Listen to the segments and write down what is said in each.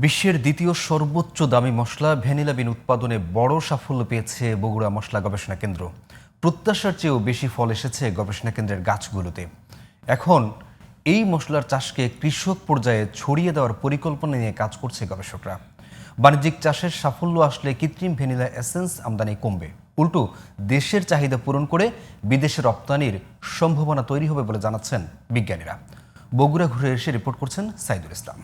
বিশ্বের দ্বিতীয় সর্বোচ্চ দামি মশলা ভ্যানিলা বিন উৎপাদনে বড় সাফল্য পেয়েছে বগুড়া মশলা গবেষণা কেন্দ্র। প্রত্যাশার চেয়েও বেশি ফল এসেছে গবেষণা কেন্দ্রের গাছগুলোতে। এখন এই মশলার চাষকে কৃষক পর্যায়ে ছড়িয়ে দেওয়ার পরিকল্পনা নিয়ে কাজ করছে গবেষকরা। বাণিজ্যিক চাষের সাফল্য আসলে কৃত্রিম ভ্যানিলা এসেন্স আমদানি কমবে, উল্টো দেশের চাহিদা পূরণ করে বিদেশে রপ্তানির সম্ভাবনা তৈরি হবে বলে জানাচ্ছেন বিজ্ঞানীরা। বগুড়া ঘুরে এসে রিপোর্ট করছেন সাইদুল ইসলাম।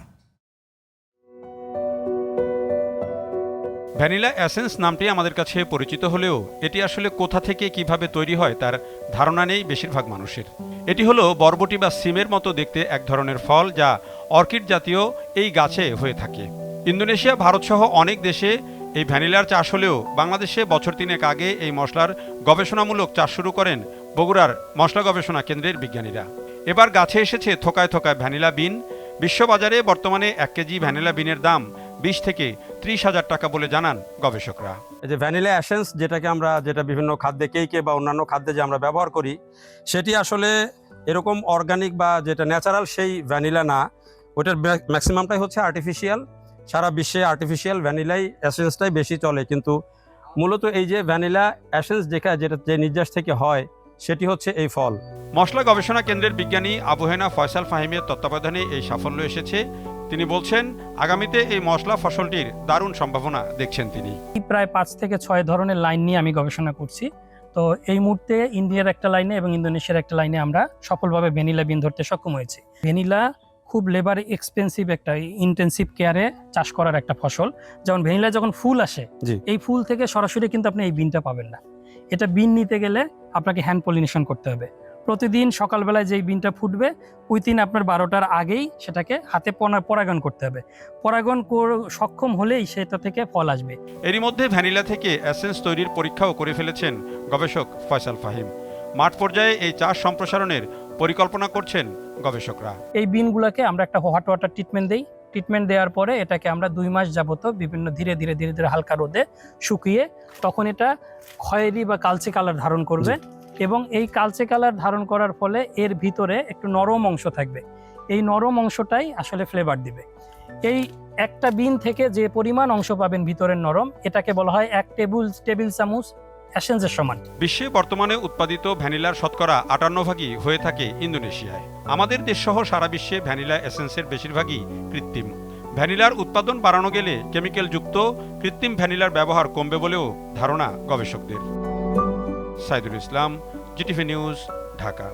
ভ্যানিলা এসেন্স নামটি আমাদের কাছে পরিচিত হলেও এটি আসলে কোথা থেকে কিভাবে তৈরি হয় তার ধারণা নেই বেশিরভাগ মানুষের। এটি হলো বরবটি বা সিমের মতো দেখতে এক ধরনের ফল, যা অর্কিড জাতীয় এই গাছে হয়ে থাকে। ইন্দোনেশিয়া, ভারতসহ অনেক দেশে এই ভ্যানিলার চাষ হলেও বাংলাদেশে বছর তিনেক আগে এই মশলার গবেষণামূলক চাষ শুরু করেন বগুড়ার মশলা গবেষণা কেন্দ্রের বিজ্ঞানীরা। এবার গাছে এসেছে থোকায় থোকায় ভ্যানিলা বিন। বিশ্ববাজারে বর্তমানে 1 কেজি ভ্যানিলা বিনের দাম 20 থেকে 30 হাজার টাকা বলে জানান গবেষকরা। এই যে ভ্যানিলা এসেন্স যেটা বিভিন্ন খাদ্যে কেকে বা অন্যান্য খাদ্যে যে আমরা ব্যবহার করি, সেটি আসলে এরকম অর্গানিক বা যেটা ন্যাচারাল সেই ভ্যানিলা না, ওটার ম্যাক্সিমামটাই হচ্ছে আর্টিফিশিয়াল। সারা বিশ্বে আর্টিফিশিয়াল ভ্যানিলাই এসেন্সটাই বেশি চলে, কিন্তু মূলত এই যে ভ্যানিলা এসেন্স যেটা যে নির্যাস থেকে হয় সেটি হচ্ছে এই ফল। মশলা গবেষণা কেন্দ্রের বিজ্ঞানী আবু হেনা ফয়সাল ফাহিমের তত্ত্বাবধানে এই সাফল্য এসেছে। তিনি বলছেন, আগামীতে এই মশলা ফসলটির দারুণ সম্ভাবনা দেখছেন তিনি। প্রায় 5 থেকে 6 ধরনের লাইন নিয়ে আমি গবেষণা করছি। তো এই মুহূর্তে ইন্ডিয়ার একটা লাইনে এবং ইন্দোনেশিয়ার একটা লাইনে আমরা সফলভাবে ভ্যানিলা বিন ধরতে সক্ষম হয়েছি। ভ্যানিলা খুব লেবার এক্সপেন্সিভ একটা ইন্টেন্সিভ কেয়ারে চাষ করার একটা ফসল। যেমন ভ্যানিলা যখন ফুল আসে, এই ফুল থেকে সরাসরি কিন্তু আপনি এই বিনটা পাবেন না। এটা বিন নিতে গেলে আপনাকে হ্যান্ড পলিনেশন করতে হবে। প্রতিদিন সকালবেলায় যেই বিনটা ফুটবে, উইথিন আপনার 12টার আগেই সেটাকে হাতে পরাগায়ন করতে হবে। পরাগায়ন সক্ষম হলেই সেটা থেকে ফল আসবে। এরই মধ্যে ভ্যানিলা থেকে এসেন্স তৈরির পরীক্ষাও করে ফেলেছেন গবেষক ফয়সাল ফাহিম। মাঠ পর্যায়ে এই চাষ সম্প্রসারণের পরিকল্পনা করছেন গবেষকরা। এই বিনগুলোকে আমরা একটা হট ওয়াটার ট্রিটমেন্ট দেই। ট্রিটমেন্ট দেওয়ার পরে এটাকে আমরা 2 মাস যাবত বিভিন্ন ধীরে ধীরে হালকা রোদে শুকিয়ে, তখন এটা খয়েরি বা কালচে কালার ধারণ করবে এবং এই কালচে কালার ধারণ করার ফলে এর ভিতরে একটু নরম অংশ থাকবে। এই নরম অংশটাই আসলে ফ্লেভার দিবে। এই একটা বিন থেকে যে পরিমাণ অংশ পাবেন ভিতরের নরম, এটাকে বলা হয় 1 টেবিল চামচ এসেন্সের সমান। বিশ্বে বর্তমানে উৎপাদিত ভ্যানিলার শতকরা 58% হয়ে থাকে ইন্দোনেশিয়ায়। আমাদের দেশসহ সারা বিশ্বে ভ্যানিলা এসেন্সের বেশিরভাগই কৃত্রিম। ভ্যানিলার উৎপাদন বাড়ানো গেলে কেমিক্যালযুক্ত কৃত্রিম ভ্যানিলার ব্যবহার কমবে বলেও ধারণা গবেষকদের। Saidul Islam, GTV news, Dhaka.